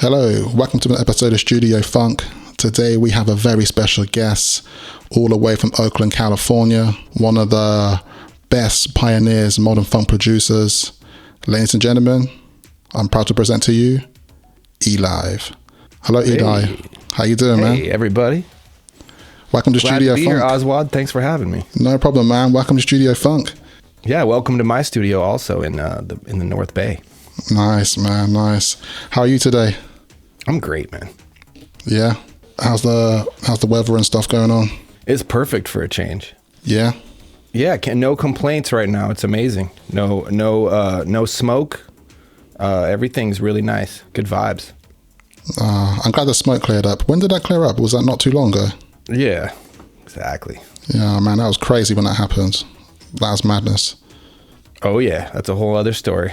Hello, welcome to an episode of Studio Funk. Today we have a very special guest all the way from Oakland, California, one of the best pioneers, modern funk producers. Ladies and gentlemen, I'm proud to present to you E-Live. Hello, Hey. Eli. How you doing, man? Hey, everybody. Welcome to Glad Studio to be Funk. here, Aswad. Thanks for having me. No problem, man. Welcome to Studio Funk. Yeah, welcome to my studio also in the North Bay. Nice, man. Nice. How are you today? I'm great, man. Yeah. How's the weather and stuff going on? It's perfect for a change. Yeah. Yeah, no complaints right now. It's amazing. No smoke. Everything's really nice. Good vibes. I'm glad the smoke cleared up. When did that clear up? Was that not too long ago? Yeah, exactly. Yeah, man, that was crazy when that happened. That was madness. Oh yeah, that's a whole other story.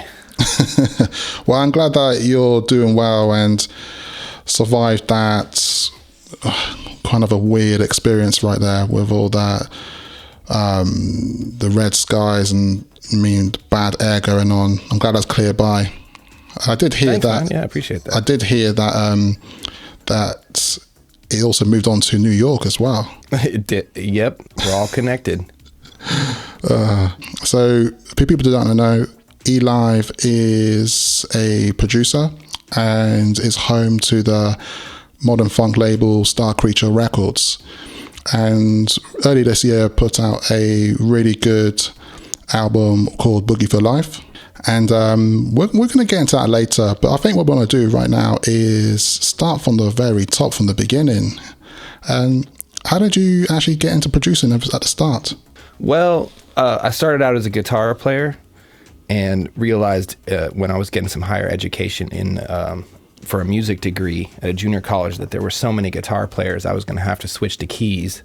Well, I'm glad that you're doing well and survived that kind of a weird experience right there with all that, the red skies and bad air going on. I'm glad that's cleared by. I did hear Thanks, that. man. Yeah, I appreciate that. I did hear that that it also moved on to New York as well. It did. Yep, we're all connected. So, for people who don't know, E-Live is a producer and is home to the modern funk label Star Creature Records. And early this year put out a really good album called Boogie for Life. And we're going to get into that later, but I think what we want to do right now is start from the very top, from the beginning. And how did you actually get into producing at the start? Well, I started out as a guitar player and realized when I was getting some higher education for a music degree at a junior college that there were so many guitar players I was going to have to switch to keys.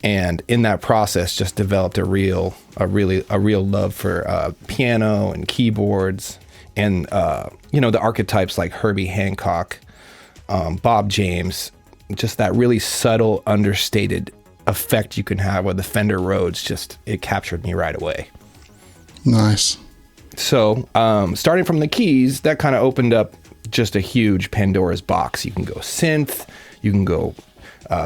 And in that process, just developed a real love for piano and keyboards, and the archetypes like Herbie Hancock, Bob James, just that really subtle, understated effect you can have with the Fender Rhodes. It captured me right away. Nice. So starting from the keys, that kind of opened up just a huge Pandora's box. You can go synth, you can go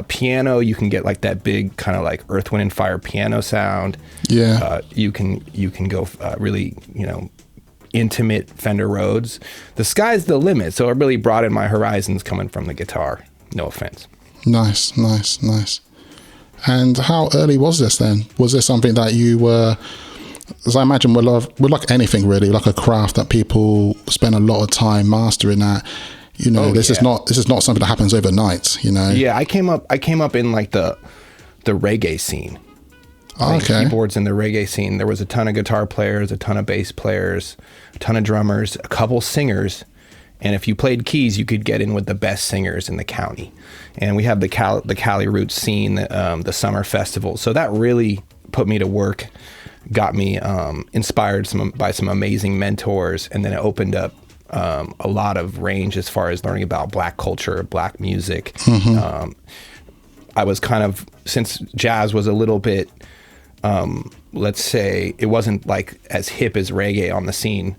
piano, you can get like that big kind of like Earth, Wind and Fire piano sound. Yeah. You can go really, intimate Fender Rhodes. The sky's the limit. So it really broadened my horizons coming from the guitar. No offense. Nice. And how early was this then? Was this something that you were, as I imagine, we're like anything really, like a craft that people spend a lot of time mastering that. This is not something that happens overnight, Yeah, I came up in like the reggae scene. Okay. Keyboards in the reggae scene. There was a ton of guitar players, a ton of bass players, a ton of drummers, a couple singers. And if you played keys, you could get in with the best singers in the county. And we have the Cali Roots scene, the summer festival. So that really put me to work, got me inspired by some amazing mentors, and then it opened up a lot of range as far as learning about Black culture, Black music. Mm-hmm. I was kind of, since jazz was a little bit, let's say, it wasn't like as hip as reggae on the scene.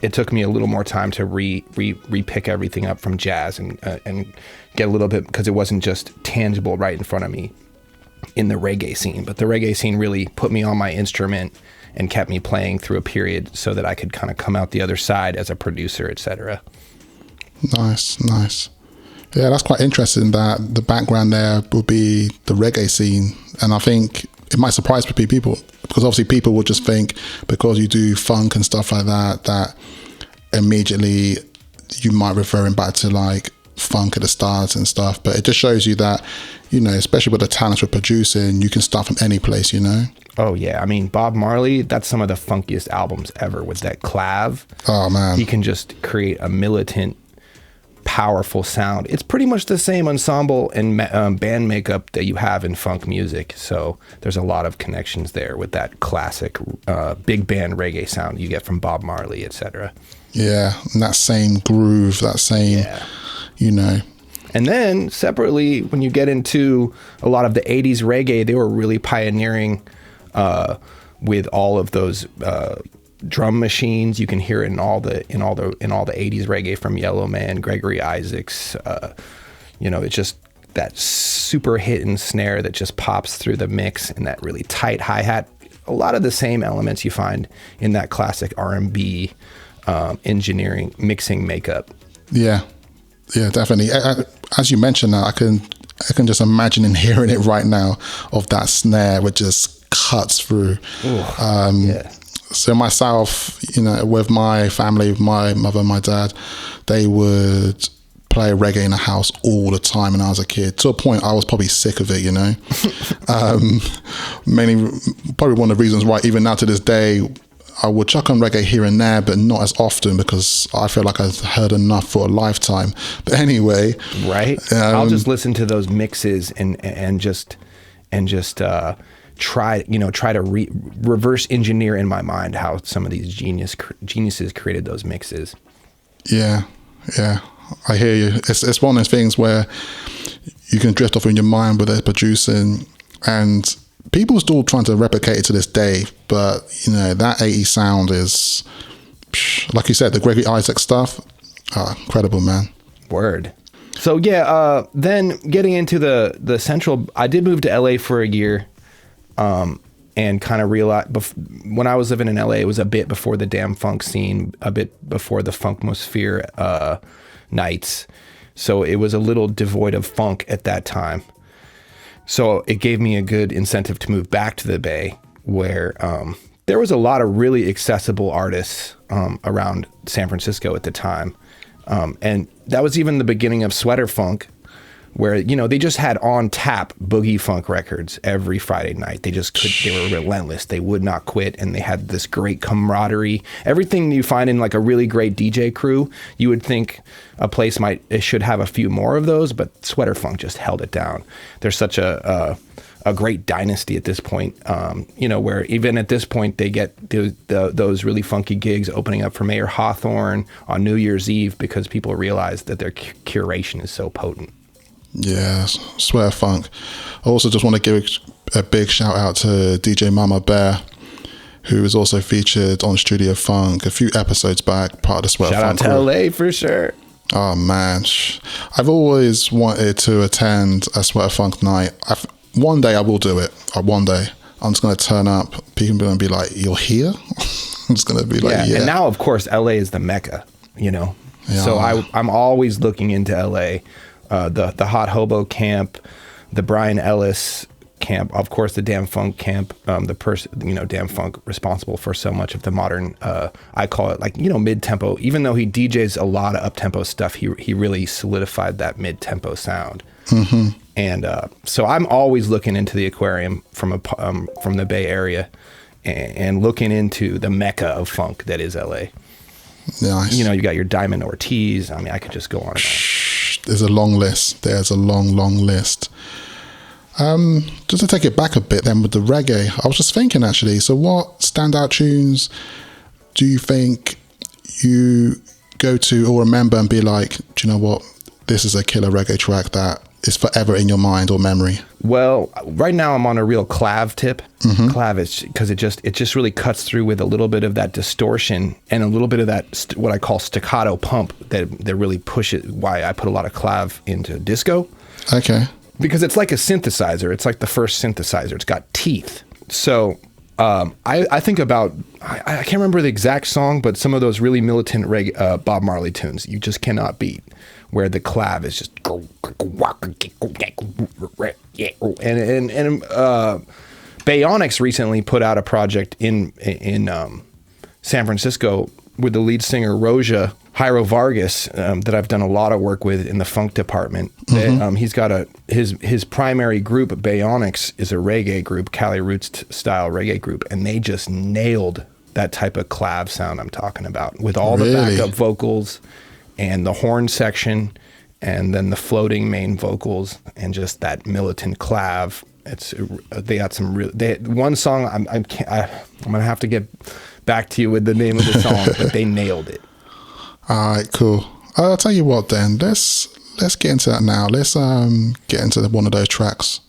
It took me a little more time to re-pick everything up from jazz and get a little bit, because it wasn't just tangible right in front of me in the reggae scene. But the reggae scene really put me on my instrument and kept me playing through a period so that I could kind of come out the other side as a producer, etc. Nice. Yeah, that's quite interesting that the background there will be the reggae scene. And I think it might surprise people, because obviously people will just think because you do funk and stuff like that immediately you might referring back to like funk at the start and stuff. But it just shows you that, especially with the talents with producing, you can start from any place, Oh yeah, I mean, Bob Marley, that's some of the funkiest albums ever with that clav. Oh man. He can just create a militant, powerful sound. It's pretty much the same ensemble and band makeup that you have in funk music. So there's a lot of connections there with that classic big band reggae sound you get from Bob Marley, etc. Yeah, and that same groove, that same, And then separately, when you get into a lot of the 80s reggae, they were really pioneering with all of those drum machines. You can hear it in all the 80s reggae from Yellow Man, Gregory Isaacs. It's just that super hit and snare that just pops through the mix, and that really tight hi-hat. A lot of the same elements you find in that classic R&B engineering, mixing, makeup. Yeah, definitely. As you mentioned that, I can just imagine and hearing it right now of that snare which just cuts through. So myself, with my family, my mother, my dad, they would play reggae in the house all the time when I was a kid, to a point I was probably sick of it, mainly probably one of the reasons why even now to this day I would chuck on reggae here and there, but not as often, because I feel like I've heard enough for a lifetime. But anyway, right? I'll just listen to those mixes and just try to reverse engineer in my mind how some of these geniuses created those mixes. Yeah, I hear you. It's one of those things where you can drift off in your mind with their producing, and people still trying to replicate it to this day. But that 80s sound is, like you said, the Gregory Isaac stuff, incredible, man. Word. So then getting into the central, I did move to LA for a year, and kind of realized when I was living in LA, it was a bit before the damn funk scene, a bit before the Funkmosphere nights. So it was a little devoid of funk at that time. So it gave me a good incentive to move back to the Bay, where there was a lot of really accessible artists around San Francisco at the time. And that was even the beginning of Sweater Funk, where, they just had on tap boogie funk records every Friday night. They were relentless. They would not quit. And they had this great camaraderie. Everything you find in like a really great DJ crew, you would think a place should have a few more of those, but Sweater Funk just held it down. There's such a great dynasty at this point, where even at this point they get those really funky gigs opening up for Mayor Hawthorne on New Year's Eve, because people realize that their curation is so potent. Yeah, Sweater Funk. I also just want to give a big shout out to DJ Mama Bear, who was also featured on Studio Funk a few episodes back, part of the Sweater Funk. Shout out to LA for sure. Oh man, I've always wanted to attend a Sweater Funk night. One day I will do it. One day I'm just going to turn up. People are going to be like, "You're here?" I'm just going to be like, "Yeah." And now, of course, LA is the mecca. Yeah. So I'm always looking into LA. The Hot Hobo Camp, the Brian Ellis Camp, of course, the Damn Funk Camp, Damn Funk responsible for so much of the modern, I call it mid-tempo. Even though he DJs a lot of up-tempo stuff, he really solidified that mid-tempo sound. Mm-hmm. And so I'm always looking into the aquarium from the Bay Area and looking into the mecca of funk that is LA. Nice. You got your Diamond Ortiz. I mean, I could just go on and on. There's a long list. There's a long list. Just to take it back a bit then with the reggae, I was just thinking actually, so what standout tunes do you think you go to or remember and be like, do you know what, this is a killer reggae track that is forever in your mind or memory? Well, right now I'm on a real clav tip. Mm-hmm. Clav is because it just really cuts through with a little bit of that distortion and a little bit of that what I call staccato pump that really pushes. Why I put a lot of clav into disco. Okay. Because it's like a synthesizer. It's like the first synthesizer. It's got teeth. So I think about, I can't remember the exact song, but some of those really militant reggae, Bob Marley tunes you just cannot beat, where the clav is just and Bayonics recently put out a project in San Francisco with the lead singer Jairo Vargas that I've done a lot of work with in the funk department. Mm-hmm. He's got his primary group, Bayonics, is a reggae group, Cali Roots style reggae group, and they just nailed that type of clav sound I'm talking about, with all the backup vocals and the horn section, and then the floating main vocals, and just that militant clav. They got some one song. I'm gonna have to get back to you with the name of the song, but they nailed it. All right, cool. I'll tell you what then. Let's get into that now. Let's get into one of those tracks.